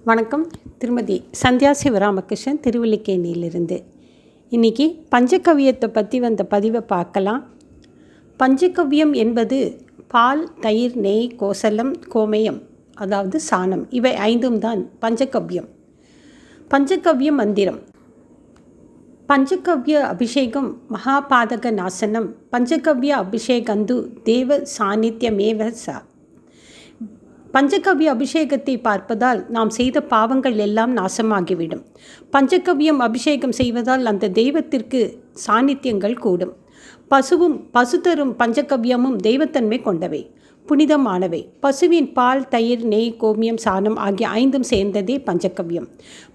வணக்கம். திருமதி சந்தியா சிவராமகிருஷ்ணன், திருவல்லிக்கேணியிலிருந்து. இன்றைக்கி பஞ்சகவ்யத்தை பற்றி வந்த பதிவை பார்க்கலாம். பஞ்சகவ்யம் என்பது பால், தயிர், நெய், கோசலம், கோமயம், அதாவது சாணம், இவை 5ம் தான் பஞ்சகவ்யம். பஞ்சகவ்ய மந்திரம்: பஞ்சகவ்ய அபிஷேகம் மகாபாதக நாசனம், பஞ்சகவ்ய அபிஷேகந்து தேவ சாநித்தியமேவ ச. பஞ்சகவ்ய அபிஷேகத்தை பார்ப்பதால் நாம் செய்த பாவங்கள் எல்லாம் நாசமாகிவிடும். பஞ்சகவ்யம் அபிஷேகம் செய்வதால் அந்த தெய்வத்திற்கு சாநித்தியங்கள் கூடும். பசு தரும் பஞ்சகவ்யமும் தெய்வத்தன்மை கொண்டவை, புனிதமானவை. பசுவின் பால், தயிர், நெய், கோமியம், சாணம் ஆகிய 5ம் சேர்ந்ததே பஞ்சகவ்யம்.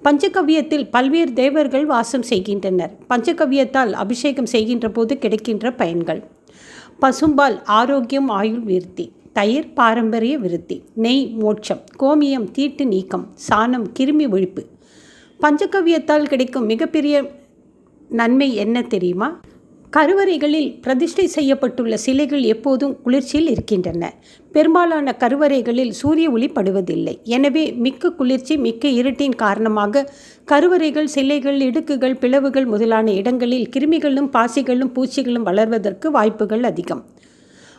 பஞ்சகவ்யத்தில் பல்வேறு தேவர்கள் வாசம் செய்கின்றனர். பஞ்சகவ்யத்தால் அபிஷேகம் செய்கின்ற போது கிடைக்கின்ற பயன்கள்: பசும்பால் ஆரோக்கியம், ஆயுள் விருத்தி; தயிர் பாரம்பரிய விருத்தி; நெய் மோட்சம்; கோமியம் தீட்டு நீக்கம்; சாணம் கிருமி ஒழிப்பு. பஞ்சகவ்யத்தால் கிடைக்கும் மிகப்பெரிய நன்மை என்ன தெரியுமா? கருவறைகளில் பிரதிஷ்டை செய்யப்பட்டுள்ள சிலைகள் எப்போதும் குளிர்ச்சியில் இருக்கின்றன. பெரும்பாலான கருவறைகளில் சூரிய ஒளி படுவதில்லை. எனவே மிக்க குளிர்ச்சி, மிக்க இருட்டின் காரணமாக கருவறைகள், சிலைகள், இடுக்குகள், பிளவுகள் முதலான இடங்களில் கிருமிகளும் பாசிகளும் பூச்சிகளும் வளர்வதற்கு வாய்ப்புகள் அதிகம்.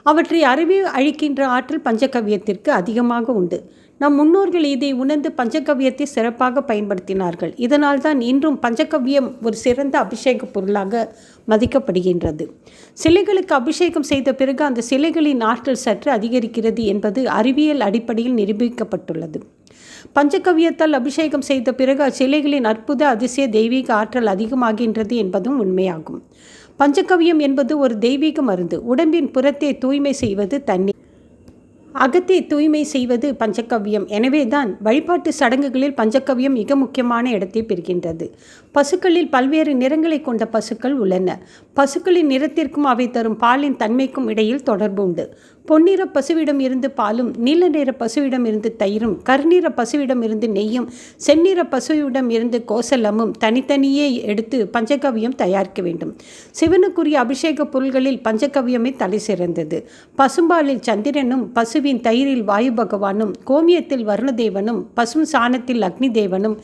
அவற்றை அறவே அழிக்கின்ற ஆற்றல் பஞ்சகவ்யத்திற்கு அதிகமாக உண்டு. நம் முன்னோர்கள் இதை உணர்ந்து பஞ்சகவ்யத்தை சிறப்பாக பயன்படுத்தினார்கள். இதனால்தான் இன்றும் பஞ்சகவ்யம் ஒரு சிறந்த அபிஷேக பொருளாக மதிக்கப்படுகின்றது. சிலைகளுக்கு அபிஷேகம் செய்த பிறகு அந்த சிலைகளின் ஆற்றல் சற்று அதிகரிக்கிறது என்பது அறிவியல் அடிப்படையில் நிரூபிக்கப்பட்டுள்ளது. பஞ்சகவ்யத்தால் அபிஷேகம் செய்த பிறகு அச்சிலைகளின் அற்புத அதிசய தெய்வீக ஆற்றல் அதிகமாகின்றது என்பதும் உண்மையாகும். பஞ்சகவ்யம் என்பது ஒரு தெய்வீக மருந்து. உடம்பின் புறத்தை தூய்மை செய்வது தண்ணீர், அகத்தை தூய்மை செய்வது பஞ்சகவ்யம். எனவேதான் வழிபாட்டு சடங்குகளில் பஞ்சகவ்யம் மிக முக்கியமான இடத்தை பெறுகின்றது. பசுக்களில் பல்வேறு நிறங்களை கொண்ட பசுக்கள் உள்ளன. பசுக்களின் நிறத்திற்கும் அவை தரும் பாலின் தன்மைக்கும் இடையில் தொடர்பு உண்டு. பொன்னிற பசுவிடம் இருந்து பாலும், நீல நிற பசுவிடம் இருந்து தயிரும், கருநிற பசுவிடம் இருந்து நெய்யும், செந்நிற பசுவிடம் இருந்து கோசலமும் தனித்தனியே எடுத்து பஞ்சகவ்யம் தயாரிக்க வேண்டும். சிவனுக்குரிய அபிஷேக பொருள்களில் பஞ்சகவ்யமே தலை சிறந்தது. பசும்பாலில் சந்திரனும், பசுவின் தயிரில் வாயு பகவானும், கோமியத்தில் வருணதேவனும், பசும் சாணத்தில் அக்னி தேவனும்,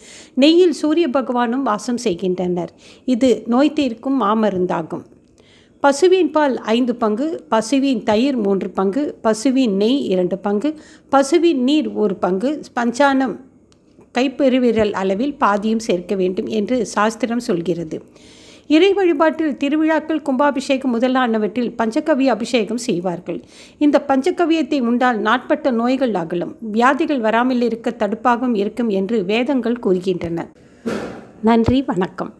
நெய்யில் சூரிய பகவானும் வாசம் செய்கின்றனர். இது நோய் தீர்க்கும் மாமருந்தாகும். பசுவின் பால் 5 பங்கு, பசுவின் தயிர் 3 பங்கு, பசுவின் நெய் 2 பங்கு, பசுவின் நீர் 1 பங்கு, பஞ்சானம் கைப்பெருவிரல் அளவில் பாதியும் சேர்க்க வேண்டும் என்று சாஸ்திரம் சொல்கிறது. இறை வழிபாட்டில், திருவிழாக்கள், கும்பாபிஷேகம் முதலானவற்றில் பஞ்சகவ்ய அபிஷேகம் செய்வார்கள். இந்த பஞ்சகவ்யத்தை உண்டால் நாட்பட்ட நோய்கள் அகலும், வியாதிகள் வராமல் இருக்க தடுப்பாகவும் இருக்கும் என்று வேதங்கள் கூறுகின்றன. நன்றி, வணக்கம்.